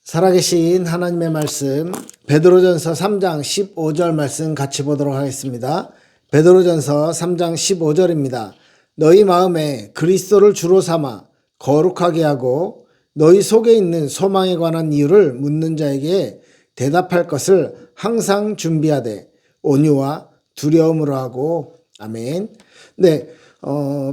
살아계신 하나님의 말씀 베드로전서 3장 15절 말씀 같이 보도록 하겠습니다. 베드로전서 3장 15절입니다. 너희 마음에 그리스도를 주로 삼아 거룩하게 하고 너희 속에 있는 소망에 관한 이유를 묻는 자에게 대답할 것을 항상 준비하되 온유와 두려움으로 하고. 아멘. 네,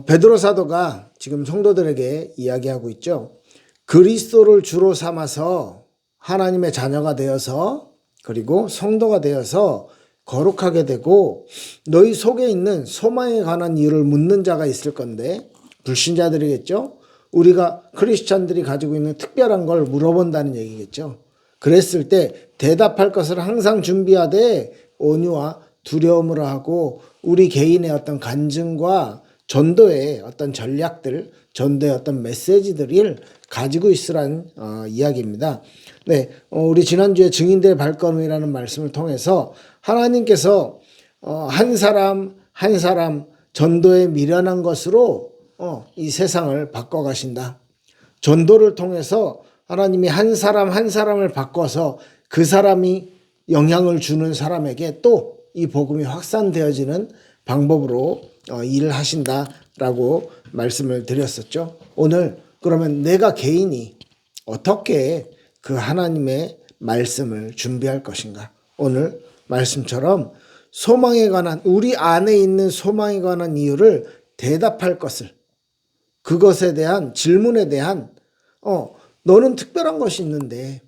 베드로 사도가 지금 성도들에게 이야기하고 있죠. 그리스도를 주로 삼아서 하나님의 자녀가 되어서 그리고 성도가 되어서 거룩하게 되고 너희 속에 있는 소망에 관한 이유를 묻는 자가 있을 건데 불신자들이겠죠. 우리가 크리스찬들이 가지고 있는 특별한 걸 물어본다는 얘기겠죠. 그랬을 때 대답할 것을 항상 준비하되 온유와 두려움으로 하고 우리 개인의 어떤 간증과 전도의 어떤 전략들, 전도의 어떤 메시지들을 가지고 있으라는 이야기입니다. 네, 우리 지난주에 증인들의 발걸음이라는 말씀을 통해서 하나님께서 한 사람 한 사람 전도에 미련한 것으로 이 세상을 바꿔가신다. 전도를 통해서 하나님이 한 사람 한 사람을 바꿔서 그 사람이 영향을 주는 사람에게 또 이 복음이 확산되어지는 방법으로 일을 하신다라고 말씀을 드렸었죠. 오늘 그러면 내가 개인이 어떻게 그 하나님의 말씀을 준비할 것인가? 오늘 말씀처럼 소망에 관한 우리 안에 있는 소망에 관한 이유를 대답할 것을 그것에 대한 질문에 대한 너는 특별한 것이 있는데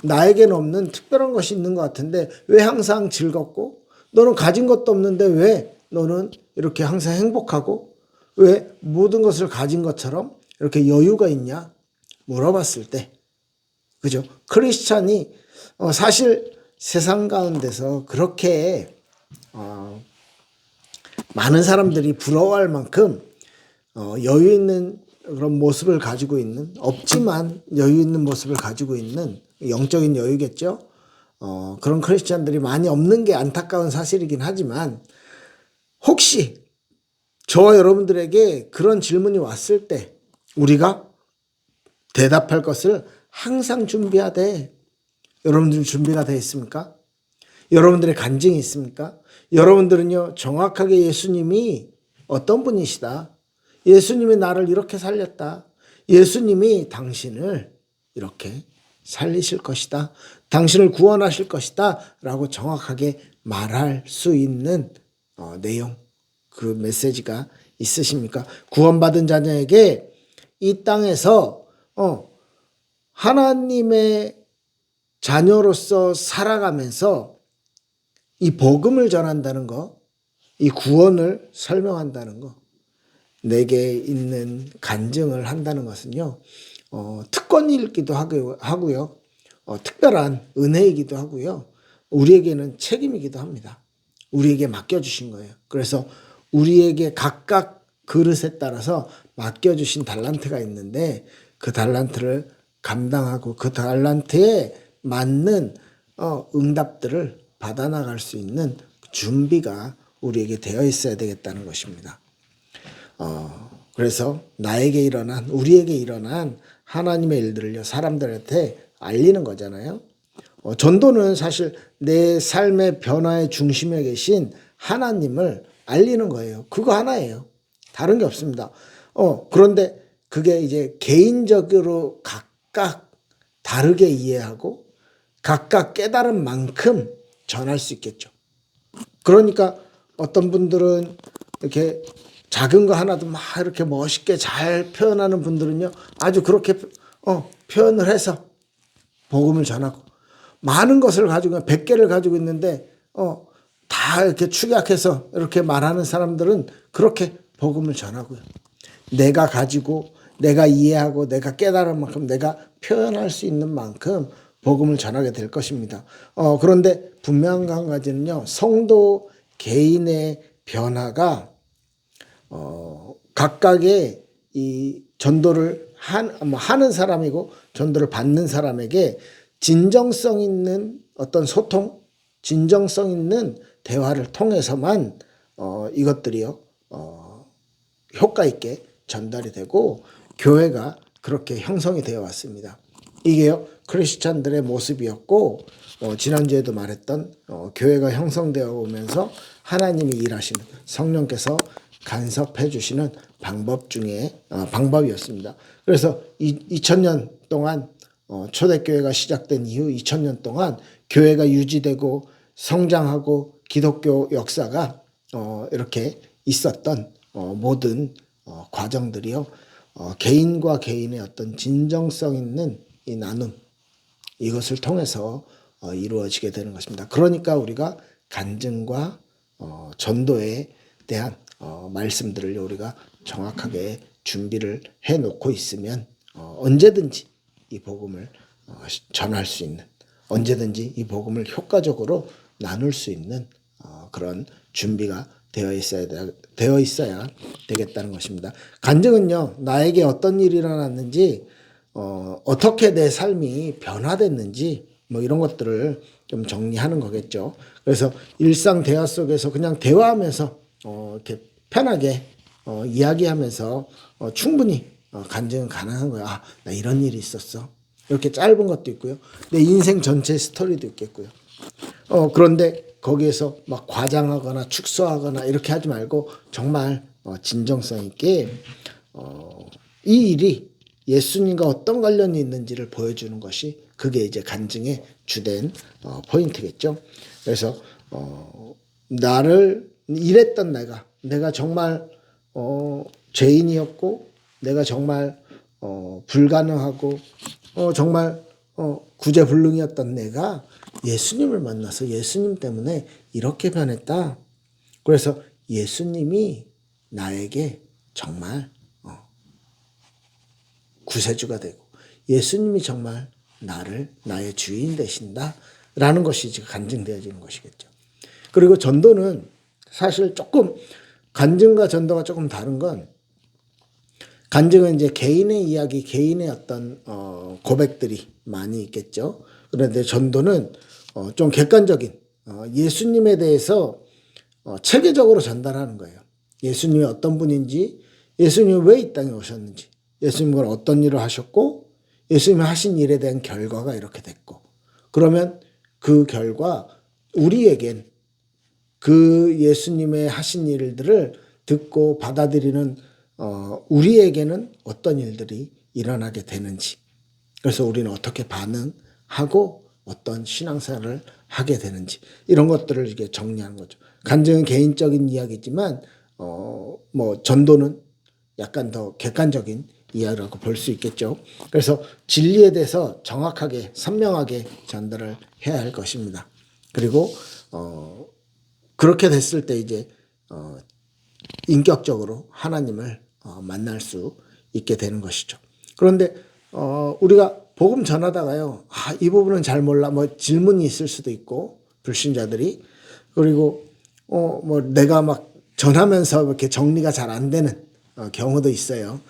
나에게는 없는 특별한 것이 있는 것 같은데 왜 항상 즐겁고 너는 가진 것도 없는데 왜 너는 이렇게 항상 행복하고 왜 모든 것을 가진 것처럼 이렇게 여유가 있냐 물어봤을 때 그죠? 크리스찬이 사실 세상 가운데서 그렇게 많은 사람들이 부러워할 만큼 여유 있는 그런 모습을 가지고 있는 없지만 여유 있는 모습을 가지고 있는 영적인 여유겠죠. 그런 크리스찬들이 많이 없는 게 안타까운 사실이긴 하지만 혹시 저와 여러분들에게 그런 질문이 왔을 때 우리가 대답할 것을 항상 준비하되 여러분들은 준비가 되어 있습니까? 여러분들의 간증이 있습니까? 여러분들은요 정확하게 예수님이 어떤 분이시다. 예수님이 나를 이렇게 살렸다. 예수님이 당신을 이렇게 살리실 것이다. 당신을 구원하실 것이다. 라고 정확하게 말할 수 있는 내용, 그 메시지가 있으십니까? 구원받은 자녀에게 이 땅에서 하나님의 자녀로서 살아가면서 이 복음을 전한다는 거, 이 구원을 설명한다는 거, 내게 있는 간증을 한다는 것은요, 특권이기도 하고요, 특별한 은혜이기도 하고요, 우리에게는 책임이기도 합니다. 우리에게 맡겨주신 거예요. 그래서 우리에게 각각 그릇에 따라서 맡겨주신 달란트가 있는데 그 달란트를 감당하고 그 달란트에 맞는 응답들을 받아나갈 수 있는 준비가 우리에게 되어 있어야 되겠다는 것입니다. 그래서 나에게 일어난 우리에게 일어난 하나님의 일들을요 사람들한테 알리는 거잖아요. 전도는 사실 내 삶의 변화의 중심에 계신 하나님을 알리는 거예요. 그거 하나예요. 다른 게 없습니다. 그런데 그게 이제 개인적으로 각각 다르게 이해하고 각각 깨달은 만큼 전할 수 있겠죠. 그러니까 어떤 분들은 이렇게 작은 거 하나도 막 이렇게 멋있게 잘 표현하는 분들은요 아주 그렇게 표현을 해서 복음을 전하고 많은 것을 가지고 100개를 가지고 있는데 다 이렇게 축약해서 이렇게 말하는 사람들은 그렇게 복음을 전하고요. 내가 가지고 내가 이해하고 내가 깨달은 만큼 내가 표현할 수 있는 만큼 복음을 전하게 될 것입니다. 그런데 분명한 한 가지는요. 성도 개인의 변화가 각각의 이 전도를 하는 사람이고 전도를 받는 사람에게 진정성 있는 어떤 소통, 진정성 있는 대화를 통해서만 이것들이요 효과 있게 전달이 되고 교회가 그렇게 형성이 되어 왔습니다. 이게요 크리스찬들의 모습이었고 지난주에도 말했던 교회가 형성되어 오면서 하나님이 일하시는 성령께서 간섭해 주시는 방법 중에 방법이었습니다. 그래서 2000년 동안 초대교회가 시작된 이후 2000년 동안 교회가 유지되고 성장하고 기독교 역사가 이렇게 있었던 모든 과정들이요 개인과 개인의 어떤 진정성 있는 이 나눔 이것을 통해서 이루어지게 되는 것입니다. 그러니까 우리가 간증과 전도에 대한 말씀들을 우리가 정확하게 준비를 해놓고 있으면 언제든지 이 복음을 전할 수 있는 언제든지 이 복음을 효과적으로 나눌 수 있는 그런 준비가 되어 있어야 되겠다는 것입니다. 간증은요 나에게 어떤 일이 일어났는지 어떻게 내 삶이 변화됐는지 뭐 이런 것들을 좀 정리하는 거겠죠. 그래서 일상 대화 속에서 그냥 대화하면서 이렇게 편하게 이야기하면서 충분히 간증은 가능한 거야. 아, 나 이런 일이 있었어. 이렇게 짧은 것도 있고요. 내 인생 전체 스토리도 있겠고요. 그런데 거기에서 막 과장하거나 축소하거나 이렇게 하지 말고 정말 진정성 있게 이 일이 예수님과 어떤 관련이 있는지를 보여주는 것이 그게 이제 간증의 주된 포인트겠죠. 그래서 나를 이랬던 내가 정말 죄인이었고 내가 정말 불가능하고 정말 구제불능이었던 내가 예수님을 만나서 예수님 때문에 이렇게 변했다. 그래서 예수님이 나에게 정말 구세주가 되고 예수님이 정말 나의 주인 되신다라는 것이 지금 간증되어지는 것이겠죠. 그리고 전도는 사실 조금 간증과 전도가 조금 다른 건 간증은 이제 개인의 이야기, 개인의 어떤 고백들이 많이 있겠죠. 그런데 전도는 좀 객관적인 예수님에 대해서 체계적으로 전달하는 거예요. 예수님이 어떤 분인지, 예수님이 왜 이 땅에 오셨는지, 예수님은 어떤 일을 하셨고, 예수님이 하신 일에 대한 결과가 이렇게 됐고, 그러면 그 결과 우리에겐 그 예수님의 하신 일들을 듣고 받아들이는 우리에게는 어떤 일들이 일어나게 되는지, 그래서 우리는 어떻게 반응하고 어떤 신앙생활을 하게 되는지 이런 것들을 이렇게 정리하는 거죠. 간증은 개인적인 이야기지만 뭐 전도는 약간 더 객관적인 이야기라고 볼 수 있겠죠. 그래서 진리에 대해서 정확하게 선명하게 전달을 해야 할 것입니다. 그리고 그렇게 됐을 때 이제 인격적으로 하나님을 만날 수 있게 되는 것이죠. 그런데 우리가 복음 전하다가요, 이 부분은 잘 몰라, 뭐 질문이 있을 수도 있고 불신자들이 그리고 뭐 내가 막 전하면서 이렇게 정리가 잘 안 되는 경우도 있어요.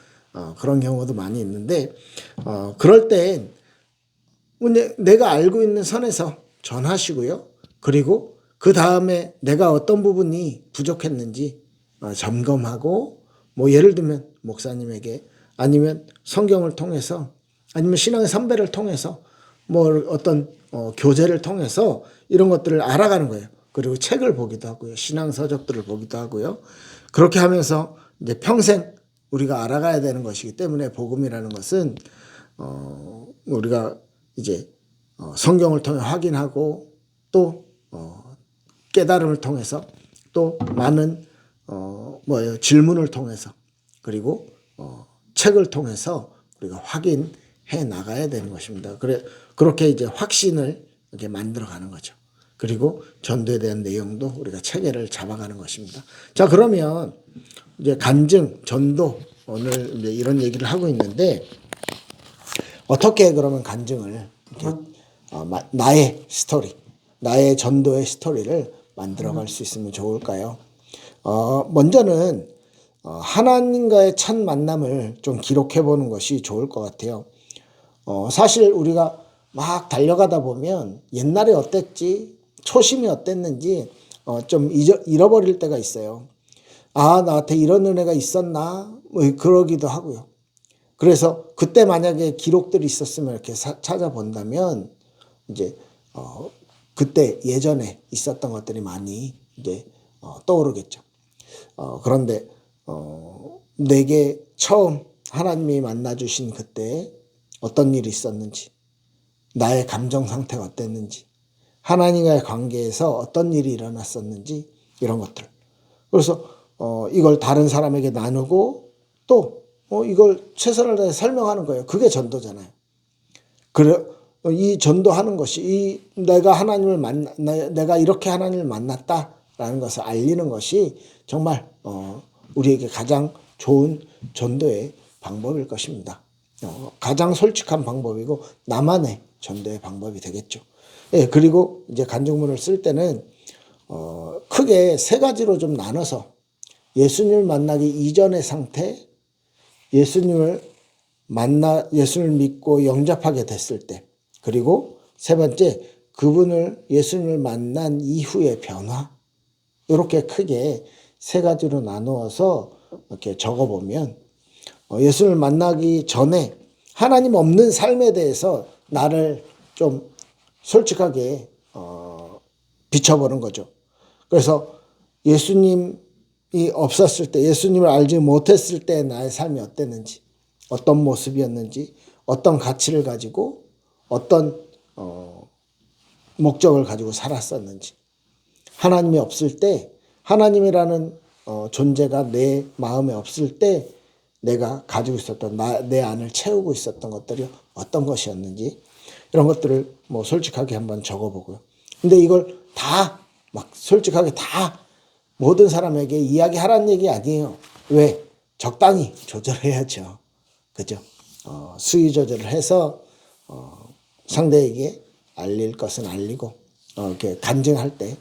그런 경우도 많이 있는데 그럴 땐 내가 알고 있는 선에서 전하시고요. 그리고 그 다음에 내가 어떤 부분이 부족했는지 점검하고 뭐 예를 들면 목사님에게 아니면 성경을 통해서 아니면 신앙의 선배를 통해서 뭐 어떤 교재를 통해서 이런 것들을 알아가는 거예요. 그리고 책을 보기도 하고요. 신앙 서적들을 보기도 하고요. 그렇게 하면서 이제 평생 우리가 알아가야 되는 것이기 때문에 복음이라는 것은 우리가 이제 성경을 통해 확인하고 또 깨달음을 통해서 또 많은 질문을 통해서 그리고 책을 통해서 우리가 확인해 나가야 되는 것입니다. 그렇게 이제 확신을 이렇게 만들어가는 거죠. 그리고 전도에 대한 내용도 우리가 체계를 잡아가는 것입니다. 자, 그러면 이제 간증, 전도 오늘 이제 이런 얘기를 하고 있는데 어떻게 그러면 간증을 이렇게 나의 스토리, 나의 전도의 스토리를 만들어갈 수 있으면 좋을까요? 먼저는 하나님과의 첫 만남을 좀 기록해 보는 것이 좋을 것 같아요. 사실 우리가 막 달려가다 보면 옛날에 어땠지, 초심이 어땠는지 좀 잃어버릴 때가 있어요. 나한테 이런 은혜가 있었나? 뭐 그러기도 하고요. 그래서 그때 만약에 기록들이 있었으면 이렇게 찾아본다면 이제 그때 예전에 있었던 것들이 많이 이제 떠오르겠죠. 그런데 내게 처음 하나님이 만나 주신 그때 어떤 일이 있었는지, 나의 감정 상태가 어땠는지, 하나님과의 관계에서 어떤 일이 일어났었는지 이런 것들. 그래서 이걸 다른 사람에게 나누고 또 이걸 최선을 다해 설명하는 거예요. 그게 전도잖아요. 그래 이 전도하는 것이 내가 이렇게 하나님을 만났다라는 것을 알리는 것이 정말 우리에게 가장 좋은 전도의 방법일 것입니다. 가장 솔직한 방법이고 나만의 전도의 방법이 되겠죠. 예, 그리고 이제 간증문을 쓸 때는 크게 세 가지로 좀 나눠서 예수님을 만나기 이전의 상태, 예수님을 믿고 영접하게 됐을 때, 그리고 세 번째, 예수님을 만난 이후의 변화, 이렇게 크게 세 가지로 나누어서 이렇게 적어보면 예수님을 만나기 전에 하나님 없는 삶에 대해서 나를 좀 솔직하게 비춰보는 거죠. 그래서 예수님이 없었을 때, 예수님을 알지 못했을 때 나의 삶이 어땠는지, 어떤 모습이었는지, 어떤 가치를 가지고 어떤 목적을 가지고 살았었는지, 하나님이 없을 때, 하나님이라는 존재가 내 마음에 없을 때 내가 가지고 있었던 내 안을 채우고 있었던 것들이 어떤 것이었는지 이런 것들을 뭐 솔직하게 한번 적어보고요. 근데 이걸 다 막 솔직하게 다 모든 사람에게 이야기하라는 얘기 아니에요. 왜? 적당히 조절해야죠. 그죠? 수위 조절을 해서 상대에게 알릴 것은 알리고 이렇게 간증할 때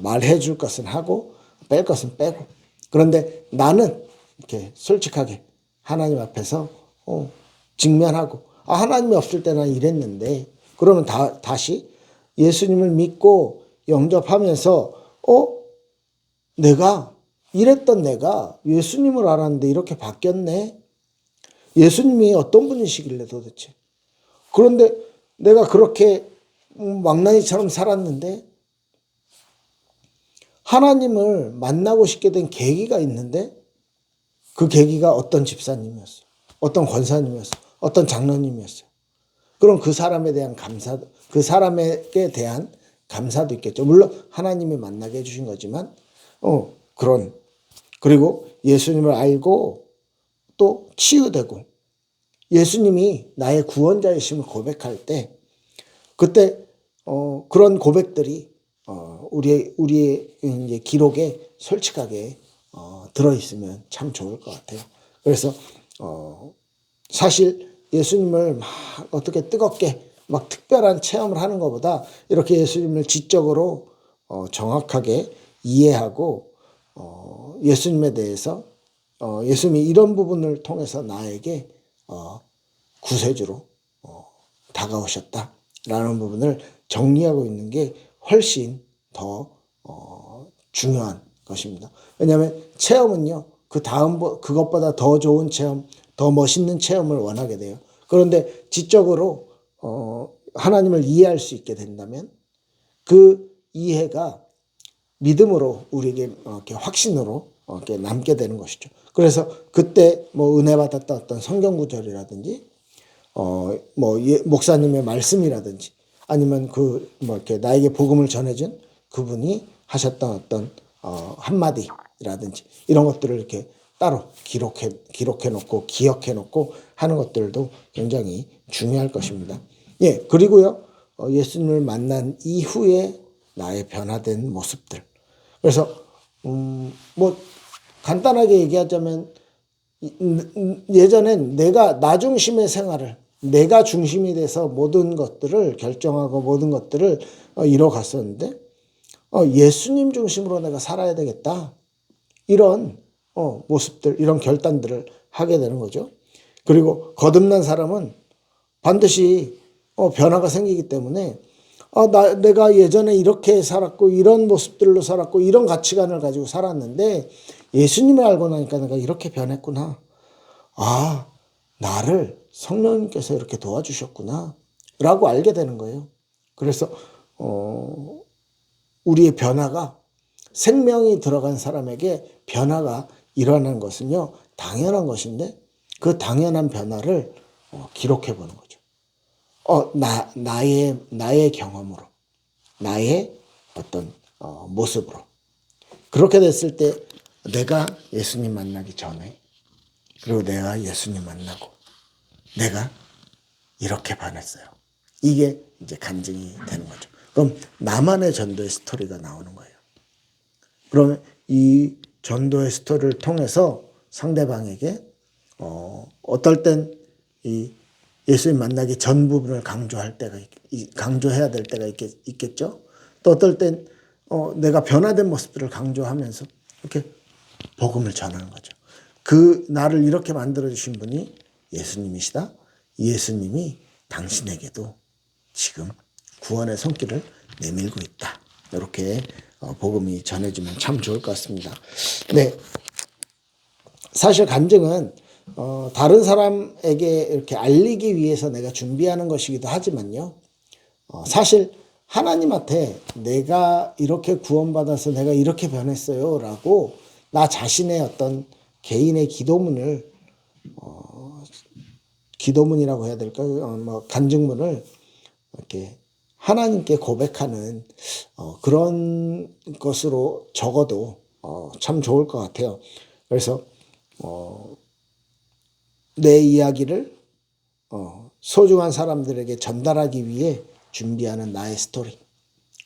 말해 줄 것은 하고 뺄 것은 빼고. 그런데 나는 이렇게 솔직하게 하나님 앞에서 직면하고 하나님이 없을 때 난 이랬는데, 그러면 다시 예수님을 믿고 영접하면서 내가 이랬던 내가 예수님을 알았는데 이렇게 바뀌었네. 예수님이 어떤 분이시길래 도대체. 그런데 내가 그렇게 망나니처럼 살았는데 하나님을 만나고 싶게 된 계기가 있는데 그 계기가 어떤 집사님이었어요. 어떤 권사님이었어요. 어떤 장로님이었어요. 그럼 그 사람에게 대한 감사도 있겠죠. 물론 하나님이 만나게 해주신 거지만, 그리고 예수님을 알고 또 치유되고 예수님이 나의 구원자이심을 고백할 때, 그때 그런 고백들이 우리의 이제 기록에 솔직하게 들어있으면 참 좋을 것 같아요. 그래서 사실 예수님을 막 어떻게 뜨겁게 막 특별한 체험을 하는 것보다 이렇게 예수님을 지적으로 정확하게 이해하고 예수님에 대해서 예수님이 이런 부분을 통해서 나에게 구세주로 다가오셨다라는 부분을 정리하고 있는 게 훨씬 더 중요한 것입니다. 왜냐하면 체험은요, 그것보다 더 좋은 체험, 더 멋있는 체험을 원하게 돼요. 그런데 지적으로 하나님을 이해할 수 있게 된다면 그 이해가 믿음으로 우리에게 이렇게 확신으로 이렇게 남게 되는 것이죠. 그래서 그때 뭐 은혜 받았던 어떤 성경 구절이라든지 목사님의 말씀이라든지 아니면 이렇게 나에게 복음을 전해준 그분이 하셨던 어떤 한마디라든지 이런 것들을 이렇게 따로 기록해 놓고 기억해 놓고 하는 것들도 굉장히 중요할 것입니다. 예, 그리고요, 예수님을 만난 이후에 나의 변화된 모습들. 그래서 뭐 간단하게 얘기하자면 예전엔 나 중심의 생활을, 내가 중심이 돼서 모든 것들을 결정하고 모든 것들을 이뤄갔었는데 예수님 중심으로 내가 살아야 되겠다. 이런 모습들, 이런 결단들을 하게 되는 거죠. 그리고 거듭난 사람은 반드시 변화가 생기기 때문에 내가 예전에 이렇게 살았고 이런 모습들로 살았고 이런 가치관을 가지고 살았는데 예수님을 알고 나니까 내가 이렇게 변했구나. 나를 성령님께서 이렇게 도와주셨구나 라고 알게 되는 거예요. 그래서 우리의 변화가, 생명이 들어간 사람에게 변화가 일어나는 것은요 당연한 것인데, 그 당연한 변화를 기록해 보는 거죠. 나의 경험으로, 나의 어떤 모습으로. 그렇게 됐을 때 내가 예수님 만나기 전에, 그리고 내가 예수님 만나고 내가 이렇게 반했어요. 이게 이제 간증이 되는 거죠. 그럼 나만의 전도의 스토리가 나오는 거예요. 그러면 이 전도의 스토리를 통해서 상대방에게 어떨 땐 이 예수님 만나기 전 부분을 강조해야 될 때가 있겠죠. 또 어떨 땐 내가 변화된 모습들을 강조하면서 이렇게 복음을 전하는 거죠. 그 나를 이렇게 만들어 주신 분이 예수님이시다. 예수님이 당신에게도 지금 구원의 손길을 내밀고 있다. 이렇게 복음이 전해지면 참 좋을 것 같습니다. 네, 사실 간증은 다른 사람에게 이렇게 알리기 위해서 내가 준비하는 것이기도 하지만요. 사실 하나님한테 내가 이렇게 구원받아서 내가 이렇게 변했어요 라고 나 자신의 어떤 개인의 기도문이라고 해야 될까요? 간증문을 이렇게 하나님께 고백하는 그런 것으로 적어도 참 좋을 것 같아요. 그래서 내 이야기를 소중한 사람들에게 전달하기 위해 준비하는 나의 스토리,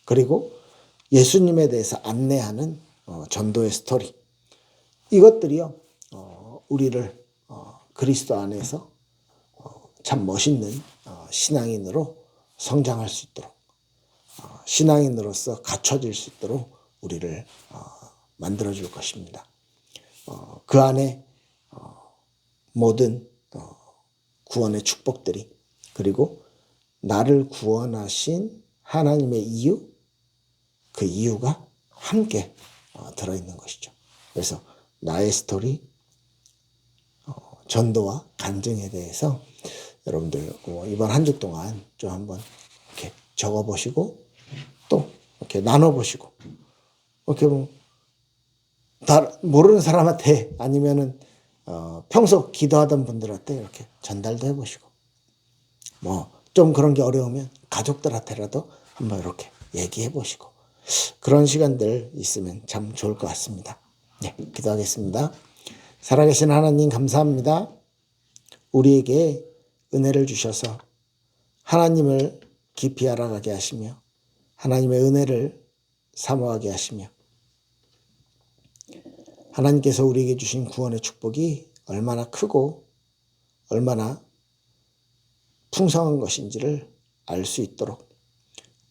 그리고 예수님에 대해서 안내하는 전도의 스토리, 이것들이요 우리를 그리스도 안에서 참 멋있는 신앙인으로 성장할 수 있도록, 신앙인으로서 갖춰질 수 있도록 우리를 만들어 줄 것입니다. 그 안에 모든 구원의 축복들이, 그리고 나를 구원하신 하나님의 이유, 그 이유가 함께 들어있는 것이죠. 그래서 나의 스토리, 전도와 간증에 대해서 여러분들 이번 한 주 동안 좀 한번 이렇게 적어보시고 또 이렇게 나눠보시고, 이렇게 모르는 사람한테 아니면은 평소 기도하던 분들한테 이렇게 전달도 해보시고, 좀 그런 게 어려우면 가족들한테라도 한번 이렇게 얘기해 보시고, 그런 시간들 있으면 참 좋을 것 같습니다. 네, 기도하겠습니다. 살아계신 하나님 감사합니다. 우리에게 은혜를 주셔서 하나님을 깊이 알아가게 하시며 하나님의 은혜를 사모하게 하시며, 하나님께서 우리에게 주신 구원의 축복이 얼마나 크고 얼마나 풍성한 것인지를 알 수 있도록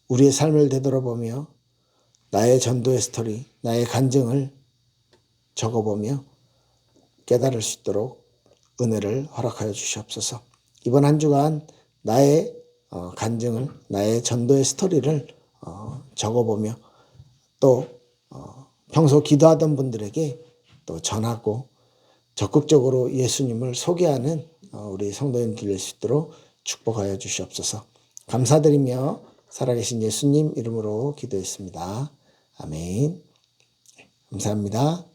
우리의 삶을 되돌아보며 나의 전도의 스토리, 나의 간증을 적어보며 깨달을 수 있도록 은혜를 허락하여 주시옵소서. 이번 한 주간 나의 간증을, 나의 전도의 스토리를 적어보며 또 평소 기도하던 분들에게 또 전하고 적극적으로 예수님을 소개하는 우리 성도님들 될 수 있도록 축복하여 주시옵소서. 감사드리며 살아계신 예수님 이름으로 기도했습니다. 아멘. 감사합니다.